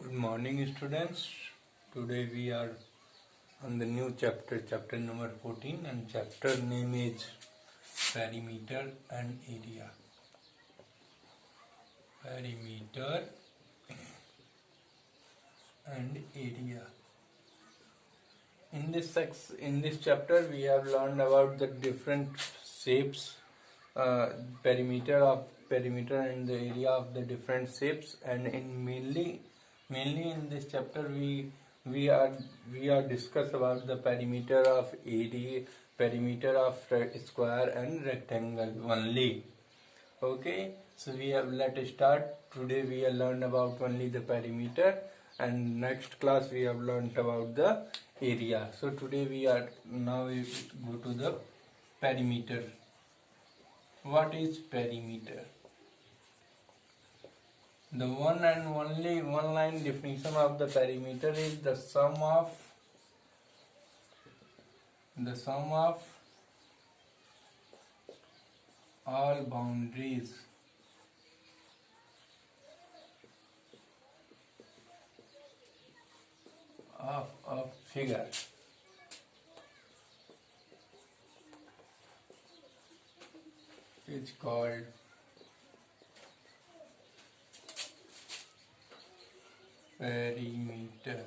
Good morning, students. Today we are on the new chapter number 14, and chapter name is Perimeter and Area. Perimeter and Area. In this chapter, we have learned about the different shapes, perimeter and the area of the different shapes, and mainly in this chapter we are discuss about the perimeter of area, perimeter of square and rectangle only. Okay, so let's start. Today we have learned about only the perimeter, and next class we have learned about the area. So today we go to the perimeter. What is perimeter? The one and only one line definition of the perimeter is the sum of all boundaries of a figure is called perimeter.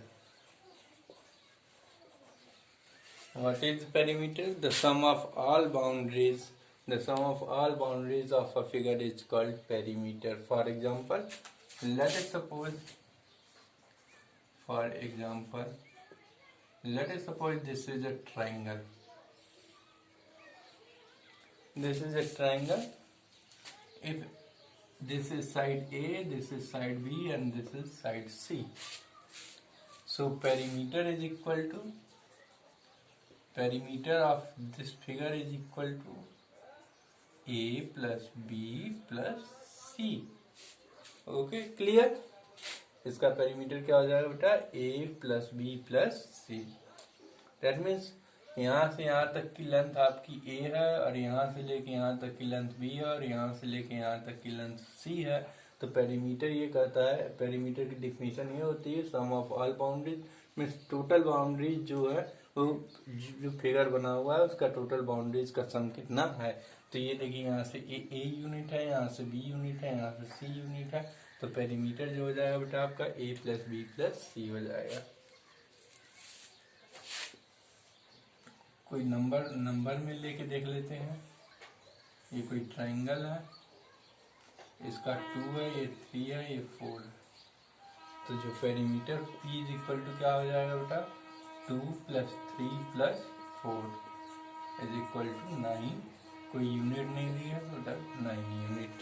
What is perimeter? The sum of all boundaries of a figure is called perimeter. For example, let us suppose this is a triangle. If this is side A, this is side B, and this is side C. So perimeter of this figure is equal to A plus B plus C. Okay, clear? इसका perimeter क्या हो जाएगा बेटा? A plus B plus C. That means यहाँ से यहाँ तक की लेंथ आपकी A है, और यहाँ से लेके यहाँ तक की लेंथ B है, और यहाँ से लेके यहाँ तक की लेंथ C है. तो पेरीमीटर ये कहता है, पेरीमीटर की डिफिनीशन ये होती है sum of all boundaries, means total boundaries जो है वो जो फिगर बना हुआ है उसका टोटल बाउंड्रीज का सम कितना है. तो ये देखिए यहाँ से A यूनिट है, यहाँ से B यूनिट है, यहाँ से C यूनिट है. तो पेरीमीटर जो हो जाएगा बेटा आपका A plus B plus C हो जाएगा. कोई नंबर में लेके देख लेते हैं. ये कोई ट्राइंगल है, इसका 2 है, ये 3 है, ये 4 है. तो जो perimeter P is equal to क्या हो जाएगा बेटा? 2 plus 3 plus 4 is equal to 9. कोई यूनिट नहीं दी है बेटा, 9 unit.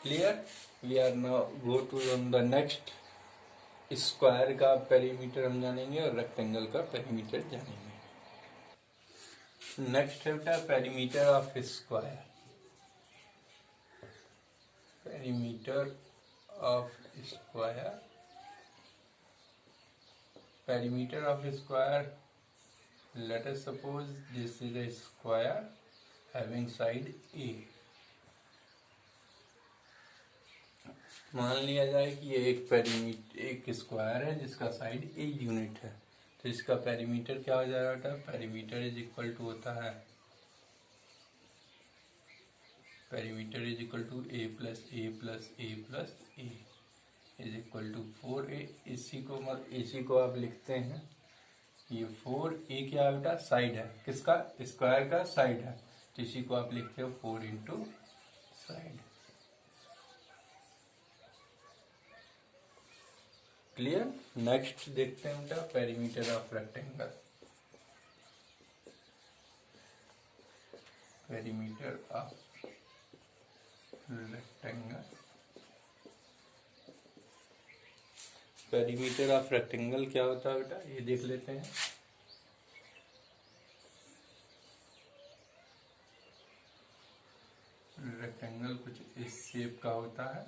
Clear? We are now go to the next. Square का पेरीमीटर हम जानेंगे और रेक्टेंगल का पेरीमीटर जानेंगे. नेक्स्ट है बेटा perimeter of square. Perimeter of square. Let us suppose this is a square having side A. मान लिया जाए कि ये एक स्क्वायर है जिसका साइड A यूनिट है. तो इसका पेरीमीटर क्या हो जाएगा बेटा? पेरीमीटर इज इक्वल टू होता है perimeter is equal to A plus A plus A plus A is equal to 4A. इसी को आप लिखते हैं, ये 4A क्या है बेटा? साइड है. किसका? स्क्वायर का साइड है. तो इसी को आप लिखते हो 4 इंटू साइड. क्लियर? नेक्स्ट देखते हैं बेटा perimeter of rectangle. Perimeter of rectangle. Perimeter of rectangle क्या होता है बेटा? ये देख लेते हैं. रेक्टेंगल कुछ इस शेप का होता है.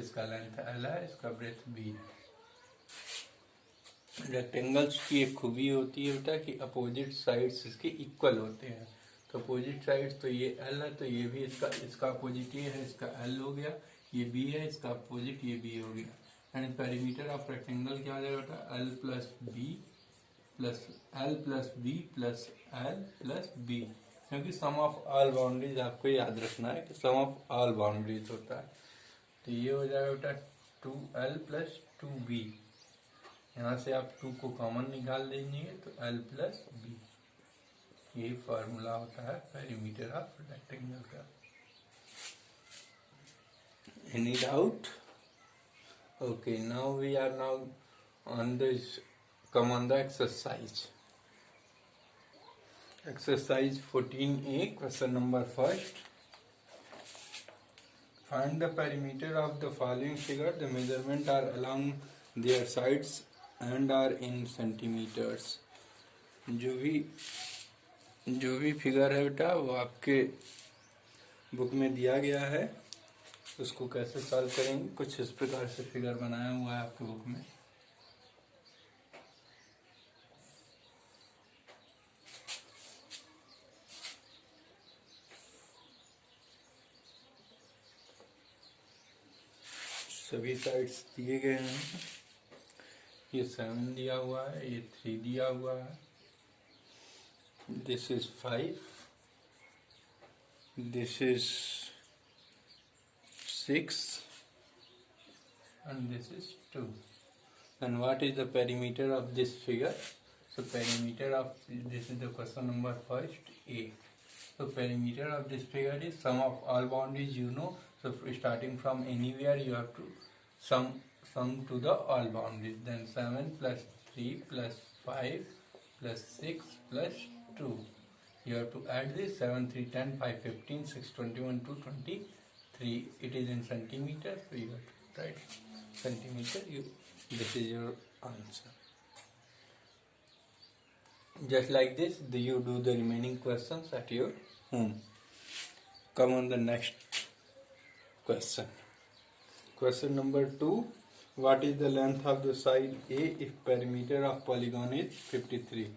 इसका लेंथ L है, इसका ब्रेथ B है. रेक्टेंगल्स की एक खूबी होती है बेटा कि अपोजिट साइड्स इसके इक्वल होते हैं. तो अपोजिट साइड्स तो ये L है, तो ये भी इसका अपोजिट ये है, इसका L हो गया. ये B है, इसका अपोजिट ये B हो गया. एंड पेरीमीटर ऑफ रेक्टेंगल क्या हो जाएगा बेटा, L plus B plus L plus B plus L plus B, क्योंकि सम ऑफ ऑल बाउंड्रीज आपको याद रखना है कि सम ऑफ ऑल बाउंड्रीज होता है। तो ये हो जाएगा बेटा 2l प्लस 2b, यहाँ से आप 2 को कॉमन निकाल देंगे तो l प्लस b, ये फार्मूला होता है पेरीमीटर ऑफ रेक्टेंगल का। Any doubt? Okay, now we are now on this, come on the exercise. Exercise 14a, question number first. Find the perimeter of the following figure. The measurement are along their sides and are in centimeters. जो भी figure है बेटा वो आपके book में दिया गया है, उसको कैसे सॉल्व करेंगे, कुछ इस प्रकार से फिगर बनाया हुआ है आपके बुक में। सभी साइड्स दिए गए हैं, ये 7 दिया हुआ है, ये 3 दिया हुआ है, this is 5, this is 6 and this is 2. And what is the perimeter of this figure? So perimeter of this is the question number first A. So perimeter of this figure is sum of all boundaries, you know. So starting from anywhere you have to sum to the all boundaries. Then 7 plus 3 plus 5 plus 6 plus 2. You have to add this 7, 3, 10, 5, 15, 6, 21, 2, 23. It is in centimeters, so you have to write centimeter. This is your answer. Just like this, you do the remaining questions at your home. Come on the next question. Question number 2. What is the length of the side A if perimeter of polygon is 53?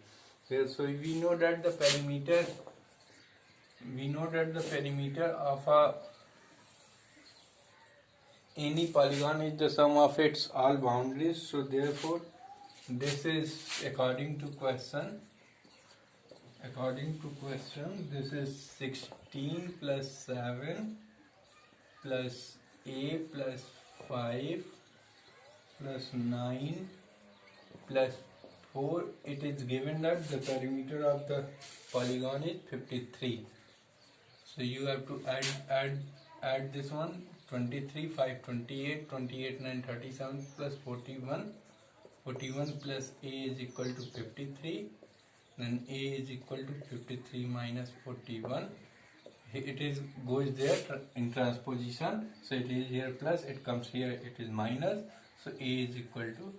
Well, so we know that the perimeter of any polygon is the sum of its all boundaries. So therefore, this is according to question. This is 16 plus 7 plus A plus 5 plus 9 plus 4. It is given that the perimeter of the polygon is 53. So you have to add this one. 23, 5, 28, 28, 9, 37 plus 41. 41 plus A is equal to 53. Then A is equal to 53 minus 41. It is goes there in transposition. So it is here plus, it comes here, it is minus. So A is equal to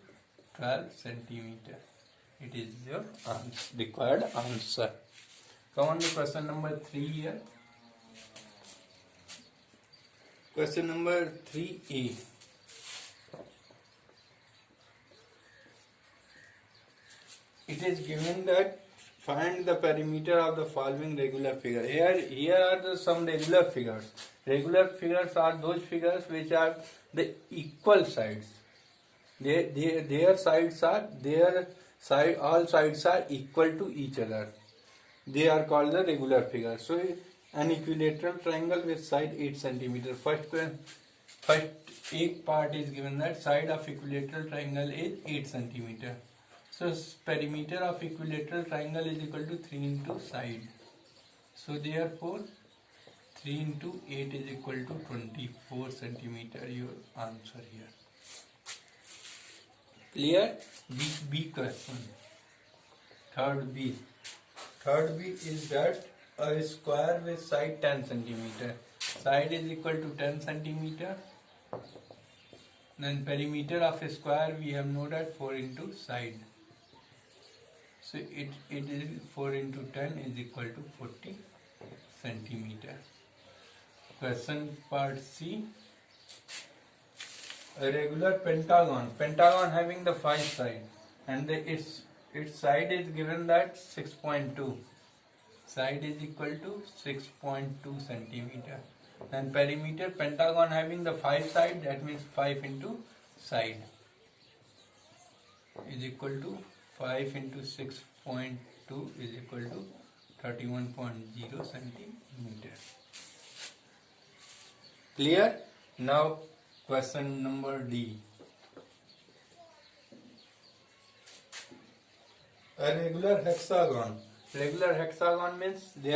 12 centimeter. It is your required answer. Come on to question number 3 here. Question number 3A. It is given that find the perimeter of the following regular figure. Here are some regular figures. Regular figures are those figures which are the equal sides. All sides are equal to each other. They are called the regular figures. So an equilateral triangle with side 8 cm. First एक part is given that side of equilateral triangle is 8 cm. So perimeter of equilateral triangle is equal to 3 into side. So therefore 3 into 8 is equal to 24 centimeter. Your answer here. Clear? B question. Third B is that a square with side 10 centimeter. Side is equal to 10 centimeter. Then perimeter of a square we have known that 4 into side. So it is 4 into 10 is equal to 40 centimeter. Question part C. A regular pentagon having the 5 sides and its side is given that 6.2. Side is equal to 6.2 centimeter. And perimeter pentagon having the 5 sides, that means 5 into side is equal to 5 into 6.2 is equal to 31.0 centimetre. Clear. Now question number D. A regular hexagon. Regular hexagon means the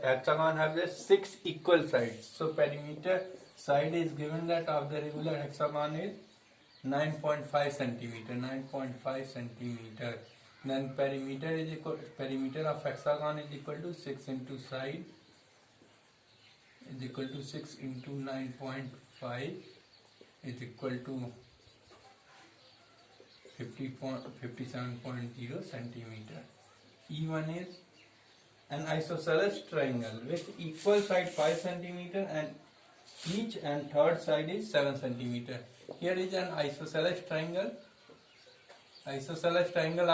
hexagon have the 6 equal sides. So perimeter side is given that of the regular hexagon is 9.5 centimeter. 9.5 centimeter. Then perimeter of hexagon is equal to 6 into side is equal to 6 into 9.5 is equal to 57.0 centimeter. E1 is an isosceles triangle with equal side 5 centimeter and each and third side is 7 centimeter. Here is an isosceles triangle. Isosceles triangle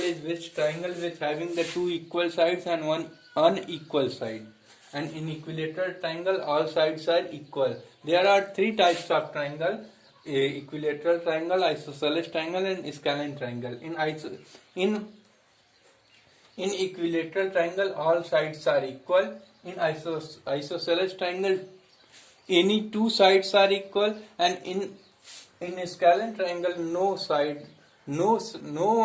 is which triangle which having the two equal sides and one unequal side. And in equilateral triangle all sides are equal. There are three types of triangle: equilateral triangle, isosceles triangle and scalene triangle. In equilateral triangle all sides are equal. In isosceles triangle any two sides are equal, and in scalene triangle no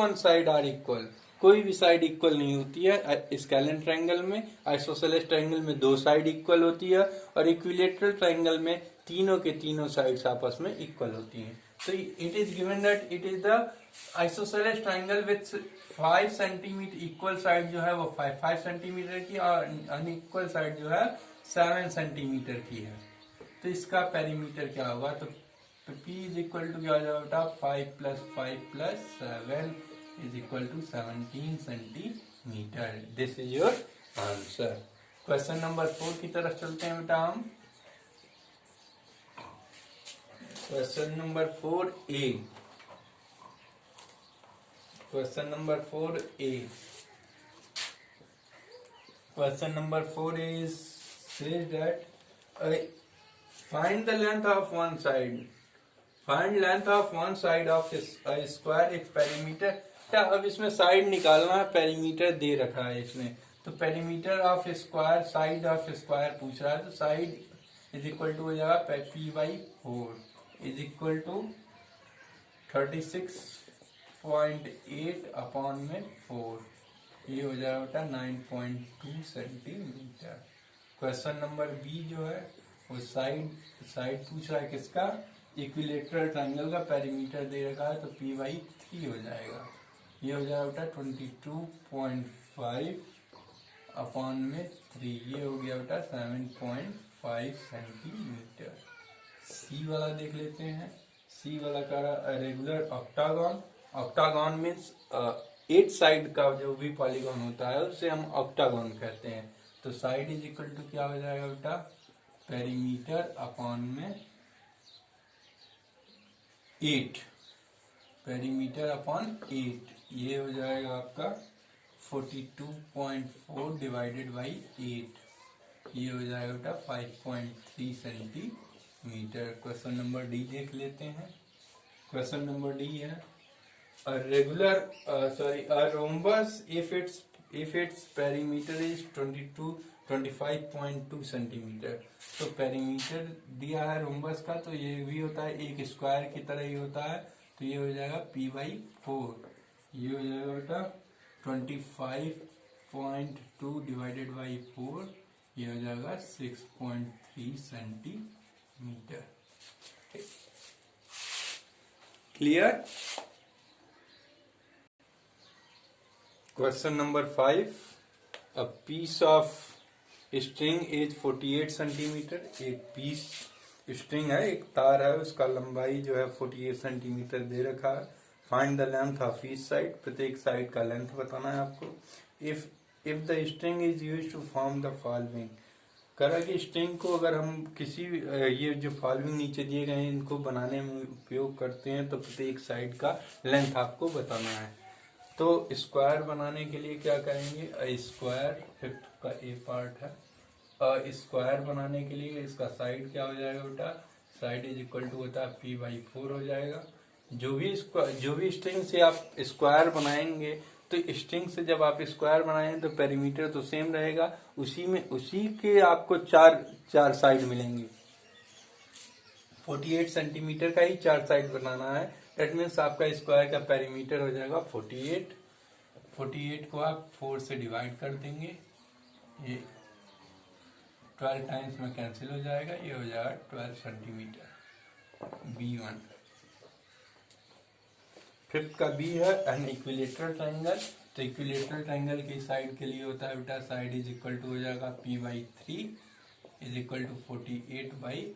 one side are equal. कोई भी side equal नहीं होती है scalene triangle में. Isosceles triangle में दो side equal होती है और इक्विलेटरल ट्रायंगल में तीनों के तीनों साइड्स आपस में इक्वल होती हैं. तो it is given that it is the isosceles triangle with 5 centimetre equal side जो है वो 5 सेंटीमीटर की और अनइक्वल साइड जो है 7 सेंटीमीटर की है. तो इसका पेरीमीटर क्या होगा? तो P इज इक्वल टू क्या हो जाएगा? 5 plus 5 plus 7 is equal to 17 centimeter. This is your answer. Question number 4 की तरफ चलते हैं बेटा हम. Question number 4A. Question number 4A. Question number 4A is says that find the length of one side. Find length of one side of a square if perimeter. अब इसमें side निकालना है, पेरीमीटर दे रखा है इसमें. तो perimeter of square, side of square पूछ रहा है. तो साइड इज इक्वल टू हो जाएगा P/4 is equal to 36.8 upon में 4. ये हो जाएगा बेटा 9.2 सेंटीमीटर. क्वेश्चन नंबर बी जो है वो साइड पूछ रहा है किसका? इक्विलेटरल ट्रायंगल का. पेरीमीटर दे रखा है तो P/3 हो जाएगा. ये हो जाएगा बेटा 22.5 अपॉन में 3. ये हो गया बेटा 7.5 सेंटीमीटर. सी वाला देख लेते हैं. सी वाला का regular octagon. Octagon means 8 side का जो भी पॉलीगॉन होता है उसे हम ऑक्टागन कहते हैं. तो साइड इज इक्वल टू क्या हो जाएगा बेटा? पेरीमीटर अपॉन में 8. Perimeter upon 8. ये हो जाएगा आपका 42.4 डिवाइडेड बाई 8. ये हो जाएगा बेटा 5.3 सेंटीमीटर. क्वेश्चन नंबर डी देख लेते हैं. क्वेश्चन नंबर डी है a rhombus if its perimeter is 25.2 centimetre. तो पेरीमीटर दिया है रोम्बस का, तो ये भी होता है एक स्क्वायर की तरह ही होता है. तो ये हो जाएगा P/4. ये हो जाएगा बेटा 25.2 डिवाइडेड बाई 4. ये हो जाएगा 6.3 centimetre. Clear. Question number 5. A piece of string is 48 centimetre. एक पीस स्ट्रिंग है, एक तार है, उसका लंबाई जो है 48 सेंटीमीटर दे रखा है. Find the length of each side. प्रत्येक साइड का लेंथ बताना है आपको. If the string is used to form the following. करा कि स्ट्रिंग को अगर हम किसी ये जो फॉलोइंग नीचे दिए गए हैं इनको बनाने में उपयोग करते हैं तो प्रत्येक साइड का लेंथ आपको बताना है. तो स्क्वायर बनाने के लिए क्या करेंगे? स्क्वायर 5th का ए पार्ट है. स्क्वायर बनाने के लिए इसका साइड क्या हो जाएगा बेटा? साइड इज इक्वल टू होता है p/4 हो जाएगा। जो भी स्ट्रिंग से आप स्क्वायर बनाएंगे, तो स्ट्रिंग से जब आप स्क्वायर बनाएंगे तो पेरीमीटर तो सेम रहेगा, उसी के आपको चार साइड मिलेंगे। 48 सेंटीमीटर का ही 4 साइड बनाना है। दैट मीन्स आपका स्क्वायर का पेरीमीटर हो जाएगा 48। 48 को आप 4 से डिवाइड कर देंगे, ये 12 टाइम्स में कैंसिल हो जाएगा, ये हो जाएगा 12 सेंटीमीटर B1। फिफ्थ का बी है एन इक्विलेटरल ट्राइंगल। तो इक्विलेटरल ट्राइंगल की साइड के लिए होता है बेटा, साइड इज इक्वल टू हो जाएगा p/3 इज इक्वल टू 48/3,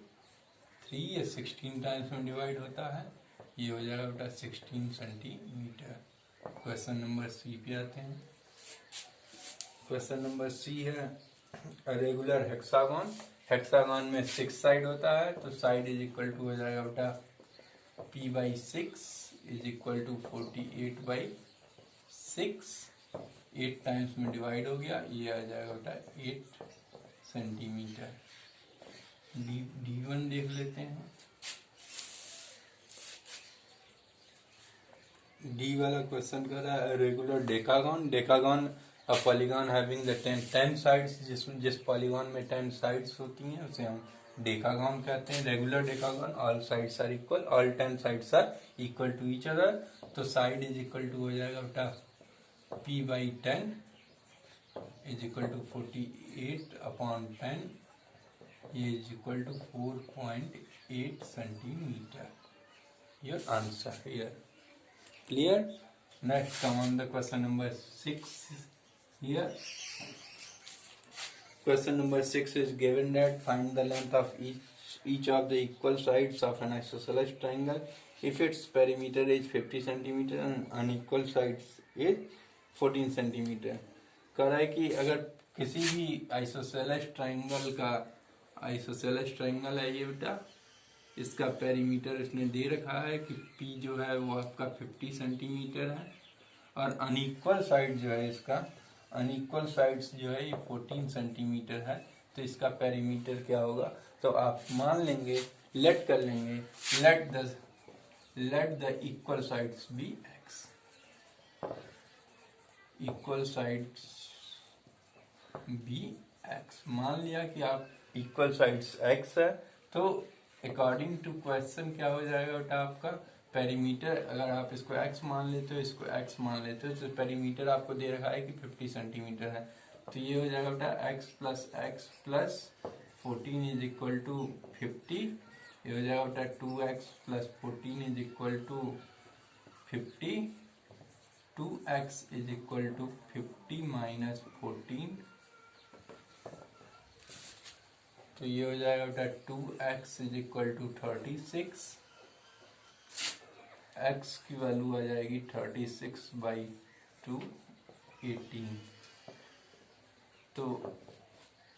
ये 16 टाइम्स में डिवाइड होता है, ये हो जाएगा बेटा 16 सेंटीमीटर। क्वेश्चन नंबर सी पे आते हैं। क्वेश्चन नंबर सी है रेगुलर हेक्सागन। हेक्सागन में 6 साइड होता है, तो साइड इज इक्वल टू हो जाएगा बेटा p/6 is equal to 48/6, 8 times में डिवाइड हो गया, ये आ जाएगा बेटा 8 सेंटीमीटर। D1 देख लेते हैं। डी वाला क्वेश्चन कर रहा है regular decagon. Decagon a polygon having the 10 sides, जिस पॉलीगन में 10 साइड्स होती हैं उसे हम डेकागन कहते हैं। Regular decagon, all sides are equal, all 10 sides are equal to each other. तो साइड इज इक्वल टू हो जाएगा बेटा p/10 इज इक्वल टू 48/10, ये is equal to 4.8 centimetre. Your answer here. Clear? Next, come on the question number 6 here. Question number 6 is given that find the length of each of the equal sides of an isosceles triangle if its perimeter is 50 centimeter and unequal sides is 14 centimeter. कह रहा है कि अगर किसी भी isosceles triangle है ये बेटा, इसका पेरीमीटर इसने दे रखा है कि P जो है वो आपका 50 सेंटीमीटर है, और अनइक्वल साइड जो है इसका, अनइक्वल साइड्स जो है ये 14 सेंटीमीटर है। तो इसका पेरीमीटर क्या होगा? तो आप मान लेंगे, लेट कर लेंगे, let the equal sides be x। Equal sides be x, मान लिया कि आप इक्वल साइड्स x है, तो अकॉर्डिंग टू क्वेश्चन क्या हो जाएगा बेटा आपका पेरीमीटर, अगर आप इसको x मान लेते हो, इसको x मान लेते हो, तो पेरीमीटर आपको दे रखा है कि 50 सेंटीमीटर है। तो ये हो जाएगा बेटा x plus 14 is equal to 50, ये हो जाएगा बेटा 2x plus 14 is equal to 50, 2x is equal to 50 minus 14, तो ये हो जाएगा बेटा 2x is equal to 36, x की वैल्यू आ जाएगी 36/2 18। तो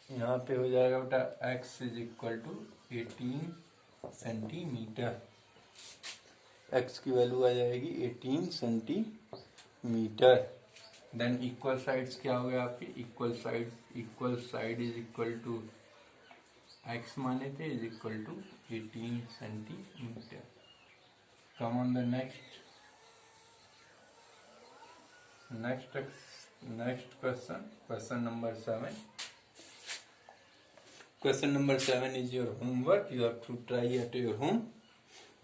यहाँ पे हो जाएगा बेटा x is equal to 18 centimetre, x की वैल्यू आ जाएगी 18 सेंटीमीटर। देन इक्वल साइड्स क्या हो गया आपके, equal side is equal to x माने थे is equal to 18 centimetre. Come on the next question, question number 7। Question number 7 is your homework. You have to try at your home.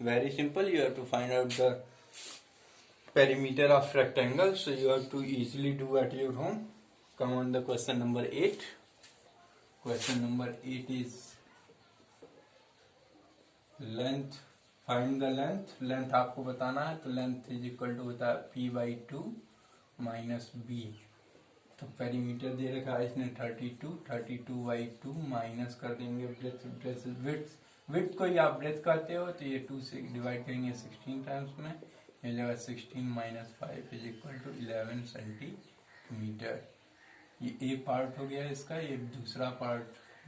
Very simple. You have to find out the perimeter of rectangle. So you have to easily do at your home. Come on the question number 8. Question number 8 is length. Find the length. Length आपको बताना है, तो length is equal to होता है p/2 minus b। तो perimeter दे रखा है इसने 32/2 माइनस कर देंगे विड्थ को ही आप ब्रेथ करते हो, तो ये 2 से डिवाइड करेंगे 16 टाइम्स में, ये जगह 16 minus 5 is equal to 11 centimetre. ये ए पार्ट हो गया इसका। ये दूसरा पार्ट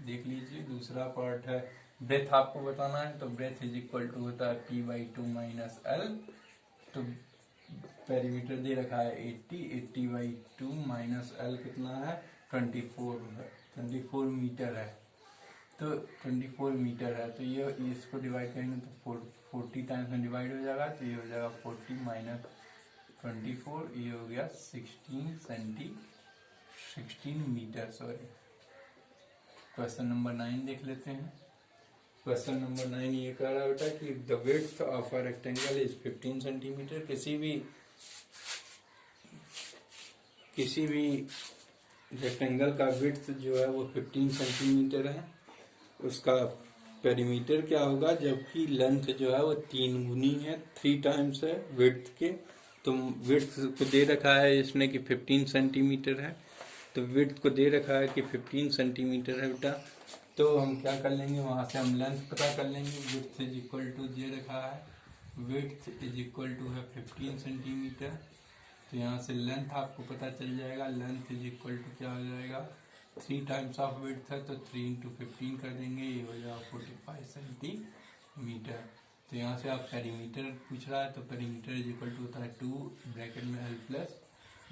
देख लीजिए। दूसरा पार्ट है ब्रेथ आपको बताना है, तो ब्रेथ इज इक्वल टू होता है p/2 माइनस l। तो पेरीमीटर दे रखा है 80/2 माइनस l कितना है 24 मीटर है। तो 24 मीटर है, तो ये इसको डिवाइड करेंगे तो 40 टाइम्स में डिवाइड हो जाएगा, तो ये हो जाएगा 40 माइनस 24, ये हो गया 16 मीटर। सॉरी, क्वेश्चन नंबर 9 देख लेते हैं। क्वेश्चन नंबर 9 ये कह रहा है बेटा कि the width of a rectangle is 15 centimetre. किसी भी रेक्टेंगल का विड्थ जो है वो 15 सेंटीमीटर है। उसका पेरीमीटर क्या होगा, जबकि लेंथ जो है वो 3 गुनी है, 3 टाइम्स है विड्थ के। तो विड्थ को दे रखा है इसने कि 15 सेंटीमीटर है, तो विड्थ को दे रखा है कि 15 सेंटीमीटर है बेटा। तो हम क्या कर लेंगे, वहाँ से हम लेंथ पता कर लेंगे। विड्थ इज इक्वल टू दे रखा है, विड्थ इज इक्वल टू है 15 सेंटीमीटर। तो यहाँ से लेंथ आपको पता चल जाएगा, लेंथ इज इक्वल टू क्या हो जाएगा, 3 टाइम्स ऑफ विड्थ है तो 3 इंटू 15 कर देंगे, ये हो जाएगा 45 सेंटीमीटर। तो यहाँ से आप पेरीमीटर पूछ रहा है, तो पेरीमीटर इज इक्वल टू होता है 2 ब्रैकेट में l प्लस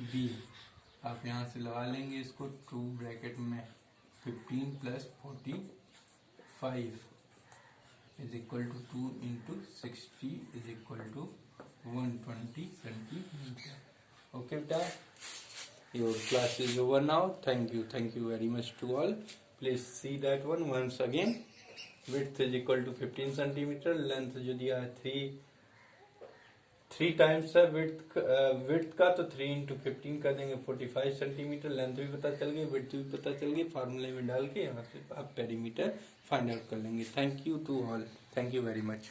b। आप यहाँ से लगा लेंगे इसको, 2 ब्रैकेट में 15 plus 45 is equal to 2 into 60 is equal to 120 centimetre. Okay, बेटा, your class is over now. Thank you very much to all. Please see that one once again. Width is equal to 15 centimeter. Length जो दिया है 3 times है width का, तो 3 into 15 कर देंगे 45 centimetre. Length भी पता चल गई, विड्थ भी पता चल गई, फार्मूले में डाल के यहाँ से आप पेरीमीटर फाइंड आउट कर लेंगे। Thank you to all, thank you very much.